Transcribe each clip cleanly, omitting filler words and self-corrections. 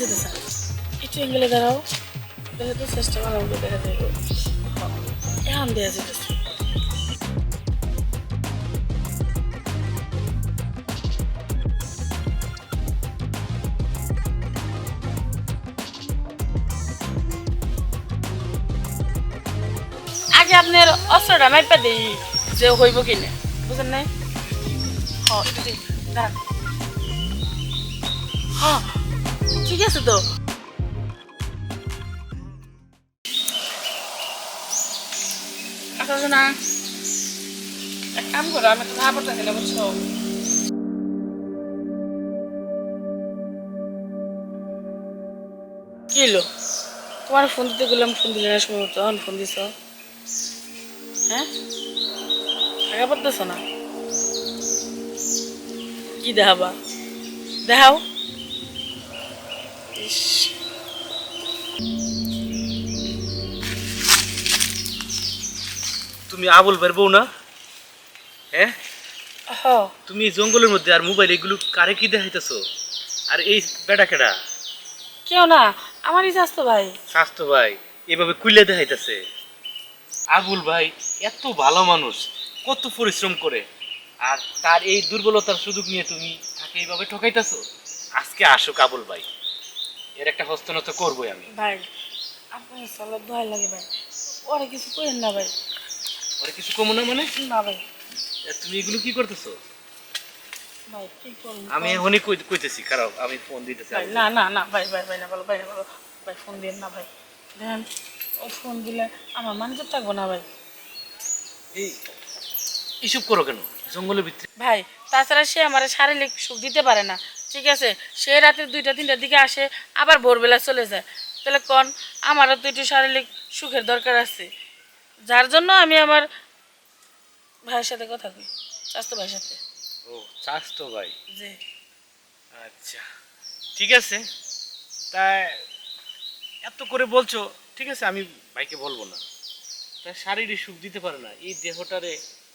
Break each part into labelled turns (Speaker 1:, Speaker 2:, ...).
Speaker 1: যেতে স্যার একটু এঙ্গেলে দাঁড়াও দেখে তো চেষ্টা করা হবে দেখা যাইব এখন দেওয়া যেতেছে আগে আপনার অস্ত্রটা মাইপা দিই যে হইব কিনে বুঝেন নাই একটু দিই দাঁড়ান হ্যাঁ ঠিক আছে তো আচ্ছা না এক কাম করো আমি তো ভাবটা দিলে বুঝছো কি হলো তোমার ফোন দিতে গেলাম ফোন দিলে না সময় তখন ফোন দিছ হ্যাঁ টাকা পড়তেছ না কি দেখাবা দেখাও ইস
Speaker 2: তুমি আবুল ভাইয়ের বউ না? হ্যাঁ,
Speaker 1: হ
Speaker 2: তুমি এই জঙ্গলের মধ্যে আর মোবাইল এগুলো কারে কি দেখাইতেছো? আর এই বেটা কেডা?
Speaker 1: কেউ না আমারই স্বাস্থ্য ভাই
Speaker 2: স্বাস্থ্য ভাই এভাবে কুইলে দেখাইতেছে। আবুল ভাই এত ভালো মানুষ, কত পরিশ্রম করে, আর তার এই দুর্বলতার সুযোগ নিয়ে তুমি তাকে এইভাবে ঠকাইতেছো। আজকে আসুক আবুল ভাই, এর একটা হস্তনত করবোই আমি।
Speaker 1: ভাই আপনার সালাদ ভয় লাগে ভাই ওরা কিছু করেন না ভাই
Speaker 2: ওরে কিছু কমো না মানে?
Speaker 1: না ভাই
Speaker 2: তুমি এগুলো কি করতেছো?
Speaker 1: ভাই কি করুন
Speaker 2: আমি এখনই কইতেছি, খারাপ আমি ফোন দিতেছি।
Speaker 1: ভাই না না না ভাই ভাই ভাই না বলো ভাই না বলো ভাই ফোন দিন না ভাই দেখেন ও ফোন দিলে আমার মানুষের থাকবো না ভাই
Speaker 2: এই এইসব করো কেন জঙ্গলের ভিতরে?
Speaker 1: ভাই তাছাড়া সে আমার শারীরিক সুখ দিতে পারে না ঠিক আছে সে রাতে 2টা 3টার দিকে আসে আবার ভোরবেলা চলে যায় তাহলে কোন আমারও তো একটু শারীরিক সুখের দরকার আছে যার জন্য আমি আমার ভাইয়ের সাথে কথা কই স্বাস্থ্য ভাইয়ের সাথে
Speaker 2: ও চাস তো ভাই,
Speaker 1: জি
Speaker 2: আচ্ছা ঠিক আছে। তা এত করে বলছো, ঠিক আছে আমি ভাইকে বলবো না। তা শারীরিক সুখ দিতে পারে না, এই দেহটারে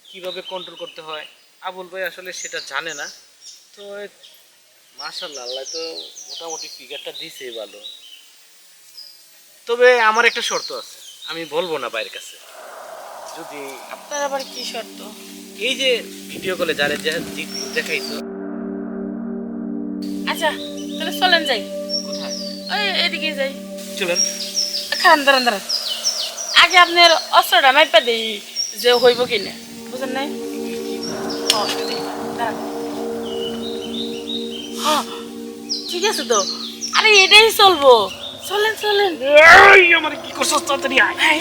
Speaker 2: কিভাবে কন্ট্রোল করতে হয় আবুল ভাই আসলে সেটা জানে না। তো মাশাআল্লাহ আল্লাহ তো মোটামুটি ফিগারটা দিছে ভালো। তবে আমার একটা শর্ত আছে, আমি বলবো না বাইরের কাছে। যদি
Speaker 1: আপনার আবার কি শর্ত
Speaker 2: এই যে ভিডিও কলে যারা দেখাইছো।
Speaker 1: আচ্ছা তাহলে চলেন যাই
Speaker 2: কোথায়?
Speaker 1: ওই এদিকে যাই
Speaker 2: চলেন।
Speaker 1: খান দাঁড়ান দাঁড়ান আগে আপনার অস্ত্রটা মাইপা দিই যে হইব কিনা বুঝেন নাই একটু দিই, দাঁড়ান। হ্যাঁ ঠিক আছে তো আরে এটাই চলবো চলেন চলেন
Speaker 2: আমার কি করছো তাড়াতাড়ি আয়।
Speaker 1: ভাই